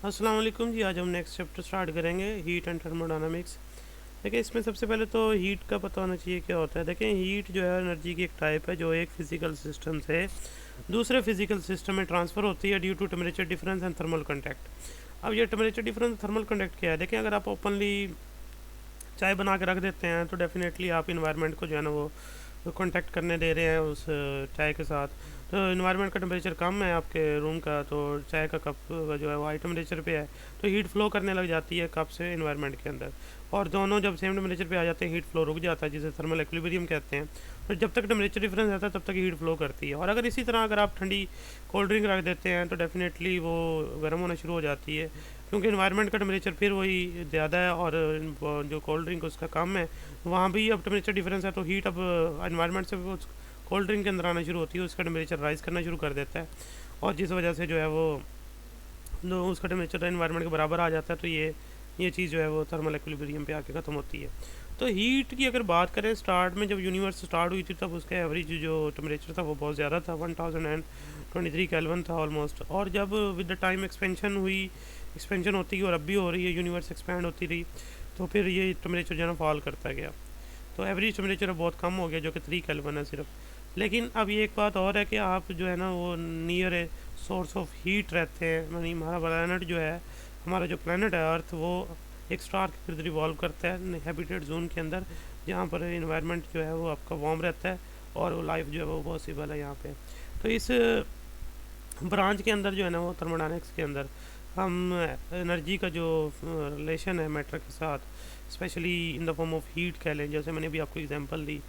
अस्सलाम वालेकुम जी। आज हम नेक्स्ट चैप्टर स्टार्ट करेंगे, हीट एंड थर्मोडायनामिक्स। देखिए, इसमें सबसे पहले तो हीट का पता होना चाहिए क्या होता है। देखिए, हीट जो है एनर्जी की एक टाइप है जो एक फिजिकल सिस्टम से दूसरे फिजिकल सिस्टम में ट्रांसफ़र होती है due to temperature difference and thermal contact. अब ये टेम्परेचर डिफरेंस थर्मल कॉन्टैक्ट क्या है? देखिए, अगर आप ओपनली चाय बना के रख देते हैं तो डेफिनेटली आप इन्वायरमेंट को जो है ना वो कांटेक्ट करने दे रहे हैं उस चाय के साथ। तो इन्वायरमेंट का टेम्परेचर कम है आपके रूम का, तो चाय का कप का जो है वो हाई टेम्परेचर पे है, तो हीट फ्लो करने लग जाती है कप से इन्वायरमेंट के अंदर। और दोनों जब सेम टेम्परेचर पे आ जाते हैं हीट फ्लो रुक जाता है, जिसे थर्मल इक्विलिब्रियम कहते हैं। तो जब तक टेम्परेचर डिफरेंस रहता है तब तक हीट फ्लो करती है। और अगर इसी तरह अगर आप ठंडी कोल्ड ड्रिंक रख देते हैं तो डेफिनेटली वो गर्म होना शुरू हो जाती है, क्योंकि इन्वायरमेंट का टेम्परेचर फिर वही ज़्यादा है और जो कोल्ड ड्रिंक उसका कम है। वहाँ भी अब टेम्परेचर डिफरेंस है, तो हीट अब इन्वायरमेंट से वो कोल्ड ड्रिंक के अंदर आना शुरू होती है, उसका टेम्परेचर राइज़ करना शुरू कर देता है। और जिस वजह से जो है वो उसका टेम्परेचर इन्वायरमेंट के बराबर आ जाता है, तो ये चीज़ जो है वो थर्मल इक्विलिब्रियम पे आके ख़त्म होती है। तो हीट की अगर बात करें, स्टार्ट में जब यूनिवर्स स्टार्ट हुई थी तब उसका एवरेज जो टेम्परेचर था वो बहुत ज़्यादा था, 1023 केल्विन था ऑलमोस्ट। और जब विद द टाइम एक्सपेंशन होती गई और अब भी हो रही है, यूनिवर्स एक्सपैंड होती रही, तो फिर ये टेम्परेचर जो है ना फॉल करता गया। तो एवरेज टेम्परेचर अब बहुत कम हो गया, जो कि 3 केल्विन है सिर्फ। लेकिन अब ये एक बात और है कि आप जो है ना वो near a source of heat रहते हैं, यानी हमारा प्लानट जो है, हमारा जो प्लानट है अर्थ, वो एक स्टार के इर्द रिवॉल्व करता है हैबिटेट जोन के अंदर, जहाँ पर इन्वायरमेंट जो है वो आपका वार्म रहता है और वो लाइफ जो है वो पॉसिबल है यहाँ पे। तो इस ब्रांच के अंदर जो है ना वो थर्मोडायनेमिक्स के अंदर हम एनर्जी का जो रिलेशन है मैटर के साथ, specially in the form of heat कह लें, जैसे मैंने भी आपको एग्जांपल दी,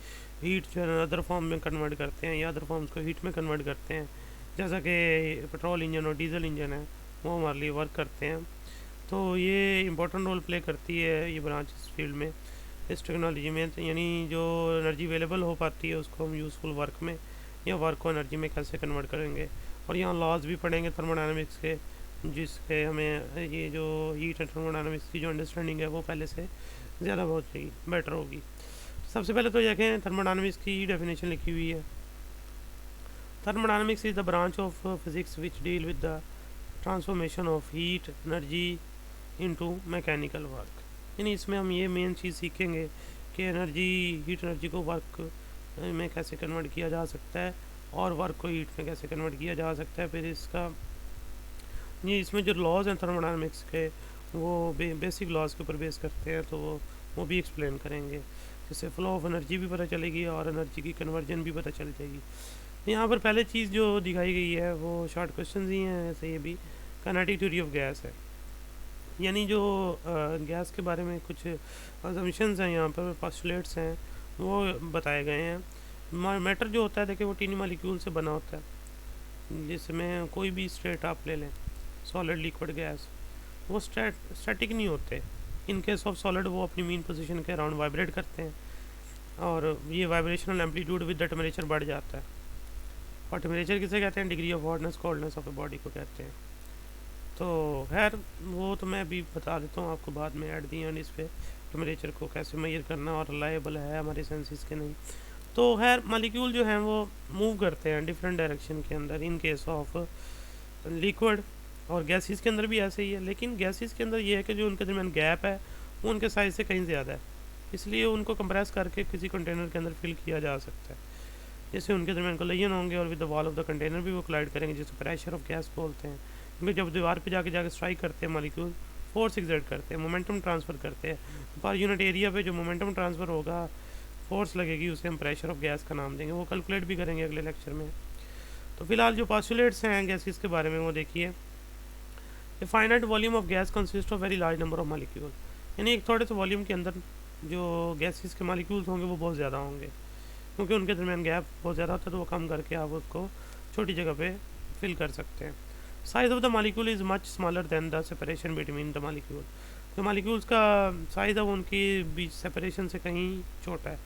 हीट जो है ना अदर फॉर्म में कन्वर्ट करते हैं या अदर फॉर्म्स को हीट में कन्वर्ट करते हैं, जैसा कि पेट्रोल इंजन और डीजल इंजन है वो हमारे लिए वर्क करते हैं। तो ये इंपॉर्टेंट रोल प्ले करती है ये ब्रांच इस फील्ड में, इस टेक्नोलॉजी में। यानी जो एनर्जी अवेलेबल हो पाती है उसको हम यूज़फुल वर्क में या वर्क को एनर्जी में कैसे कन्वर्ट करेंगे। और यहाँ लॉज भी पढ़ेंगे थर्मोडायनामिक्स के, जिससे हमें ये जो हीट एंड थर्मोडायनामिक्स की जो अंडरस्टैंडिंग है वो पहले से ज़्यादा बहुत बेटर होगी। सबसे पहले तो देखें थर्मोडायनामिक्स की डेफिनेशन लिखी हुई है। Thermodynamics is the branch of physics which deal with the transformation of heat energy into mechanical work. यानी इसमें हम ये मेन चीज़ सीखेंगे कि हीट एनर्जी को वर्क में कैसे कन्वर्ट किया जा सकता है और वर्क को हीट में कैसे कन्वर्ट किया जा सकता है। फिर इसमें जो लॉज हैं थर्मोडायनामिक्स के, वो बेसिक लॉज के ऊपर बेस करते हैं, तो वो भी एक्सप्लेन करेंगे, जिससे फ्लो ऑफ एनर्जी भी पता चलेगी और एनर्जी की कन्वर्जन भी पता चल जाएगी। यहाँ पर पहले चीज़ जो दिखाई गई है वो शॉर्ट क्वेश्चन ही हैं, ऐसे ये भी काइनेटिक थ्योरी ऑफ गैस है, यानी जो गैस के बारे में कुछ अजम्पशंस हैं, यहाँ पर पोस्टुलेट्स हैं, वो बताए गए हैं। मैटर जो होता है, देखिए, वो टीनी मॉलिक्यूल से बना होता है, जिसमें कोई भी स्टेट आप ले लें, सॉलिड लिक्विड गैस, वो स्टैटिक नहीं होते। इन केस ऑफ सॉलिड वो अपनी मीन पोजीशन के अराउंड वाइब्रेट करते हैं, और ये vibrational amplitude with the temperature बढ़ जाता है। और टेम्परेचर किसे कहते हैं? Degree of hotness coldness of a body को कहते हैं। तो खैर वो तो मैं अभी बता देता हूँ आपको बाद में, एट दी एंड इस पे टेम्परेचर को कैसे मेजर करना और रिलायबल है हमारे सेंसेस के नहीं। तो खैर मॉलिक्यूल जो हैं वो मूव करते हैं डिफरेंट डायरेक्शन के अंदर इन केस ऑफ लिक्विड, और गैसेस के अंदर भी ऐसे ही है। लेकिन गैसेस के अंदर ये है कि जो उनके दरमियान गैप है वो उनके साइज से कहीं ज़्यादा है, इसलिए उनको कंप्रेस करके किसी कंटेनर के अंदर फिल किया जा सकता है। जैसे उनके दरमियान कोलिजन होंगे और with the wall of the container भी वो कोलाइड करेंगे, जिसे प्रेशर ऑफ गैस बोलते हैं, क्योंकि जब दीवार पे जाके स्ट्राइक करते हैं मॉलिक्यूल, फोर्स एक्सर्ट करते हैं, मोमेंटम ट्रांसफ़र करते हैं, पर यूनिट एरिया पे जो मोमेंटम ट्रांसफ़र होगा, फोर्स लगेगी, उसे हम प्रेशर ऑफ गैस का नाम देंगे। वो कैलकुलेट भी करेंगे अगले लेक्चर में। तो फिलहाल जो पॉस्टुलेट्स हैं गैसेस के बारे में वो देखिए। A finite volume of gas consist of very large number of molecule, यानी एक थोड़े से वॉल्यूम के अंदर जो गैसेस के मॉलिक्यूल्स होंगे वो बहुत ज़्यादा होंगे, क्योंकि उनके दरमियान गैप बहुत ज़्यादा होता है, तो वो कम करके आप उसको छोटी जगह पे फिल कर सकते हैं। Size of the molecule is much smaller than the separation between the molecule, तो मॉलिक्यूल्स का साइज है वो उनकी बीच सेपरेशन से कहीं छोटा है।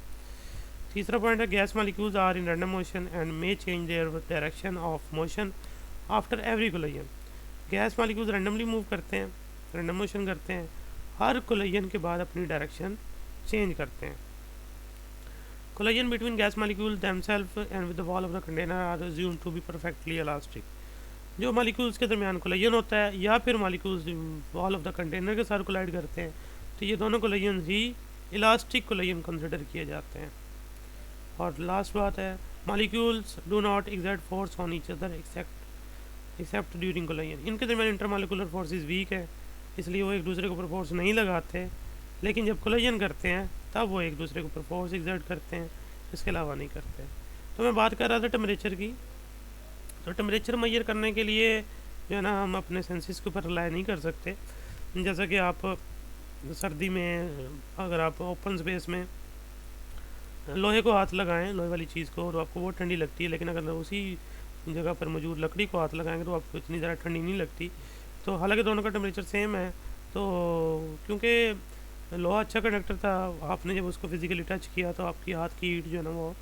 तीसरा पॉइंट है gas molecules are in random motion and may change their direction of motion after every collision. Gas molecules randomly move करते हैं, रैंडम मोशन करते हैं, हर कोलिजन के बाद अपनी डायरेक्शन चेंज करते हैं। Collision between gas molecules themselves and with the wall of the container are assumed to be perfectly elastic. जो मालिक्यूल्स के दरमियान कोलिजन होता है या फिर molecules wall of the container के साथ कोलाइड करते हैं, तो ये दोनों कोलिजन ही इलास्टिक कोलिजन कंसिडर किए जाते हैं। और लास्ट बात है, molecules do not exert force on each other accept during collision. इनके दरमियान इंटरमॉलिक्यूलर फोर्सेस वीक है, इसलिए वो एक दूसरे के ऊपर फोर्स नहीं लगाते, लेकिन जब कोलिजन करते हैं तब वो एक दूसरे के ऊपर फोर्स एक्सर्ट करते हैं, इसके अलावा नहीं करते। तो मैं बात कर रहा था टेम्परेचर की। तो टेम्परेचर मेजर करने के लिए जो है ना, हम अपने सेंसेस के ऊपर रिलाई नहीं कर सकते। जैसा कि आप सर्दी में अगर आप ओपन स्पेस में लोहे को हाथ लगाएं, लोहे वाली चीज़ को, और आपको वो ठंडी लगती है, लेकिन अगर उसी जगह पर मौजूद लकड़ी को हाथ लगाएंगे तो आपको इतनी ज़्यादा ठंडी नहीं लगती। तो हालांकि दोनों का टेम्परेचर सेम है, तो क्योंकि लोहा अच्छा कंडक्टर था, आपने जब उसको फिजिकली टच किया तो आपकी हाथ की हीट जो है ना वो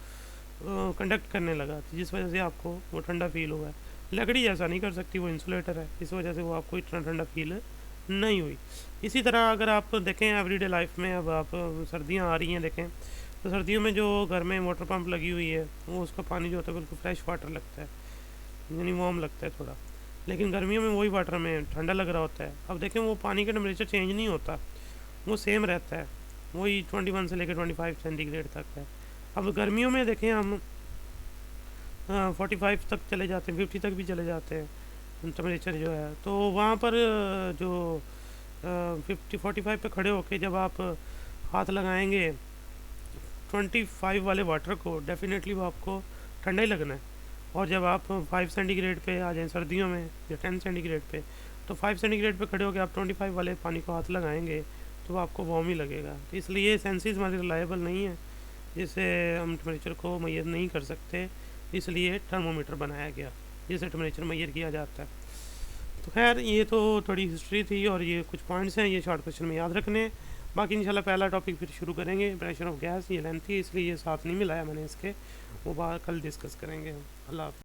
कंडक्ट करने लगा, जिस वजह से आपको वो ठंडा फील हुआ है। लकड़ी ऐसा नहीं कर सकती, वो इंसुलेटर है, इस वजह से वो आपको इतना ठंडा फील नहीं हुई। इसी तरह अगर आप देखें एवरीडे लाइफ में, अब आप सर्दियाँ आ रही हैं देखें, तो सर्दियों में जो घर में मोटर पंप लगी हुई है वो उसका पानी जो होता है बिल्कुल फ्रेश वाटर लगता है, यानी वार्म लगता है थोड़ा, लेकिन गर्मियों में वही वाटर में ठंडा लग रहा होता है। अब देखें वो पानी का टेम्परेचर चेंज नहीं होता, वो सेम रहता है, वही 21 से लेकर 25 सेंटीग्रेड तक है। अब गर्मियों में देखें हम 45 तक चले जाते हैं, 50 तक भी चले जाते हैं टेम्परेचर जो है। तो वहाँ पर जो 45 पे खड़े होके जब आप हाथ लगाएंगे 25 वाले वाटर को, डेफिनेटली वो आपको ठंडा ही लगना है। और जब आप 5 सेंटीग्रेड पे आ जाएं सर्दियों में या 10 सेंटीग्रेड पे, तो 5 सेंटीग्रेड पे खड़े होकर आप 25 वाले पानी को हाथ लगाएंगे तो वो आपको वार्म ही लगेगा। तो इसलिए सेंसेस हमारे रिलायबल नहीं है, जिससे हम टेम्परेचर को मेजर नहीं कर सकते, इसलिए थर्मोमीटर बनाया गया जिससे टेम्परेचर मेजर किया जाता है। तो खैर ये तो थोड़ी हिस्ट्री थी और ये कुछ पॉइंट्स हैं, ये शॉर्ट क्वेश्चन में याद रखने। बाकी इंशाल्लाह पहला टॉपिक फिर शुरू करेंगे, प्रेशर ऑफ गैस। ये लेंथी है इसलिए ये साथ नहीं मिलाया मैंने इसके, वो बात कल डिस्कस करेंगे हम। अल्लाह।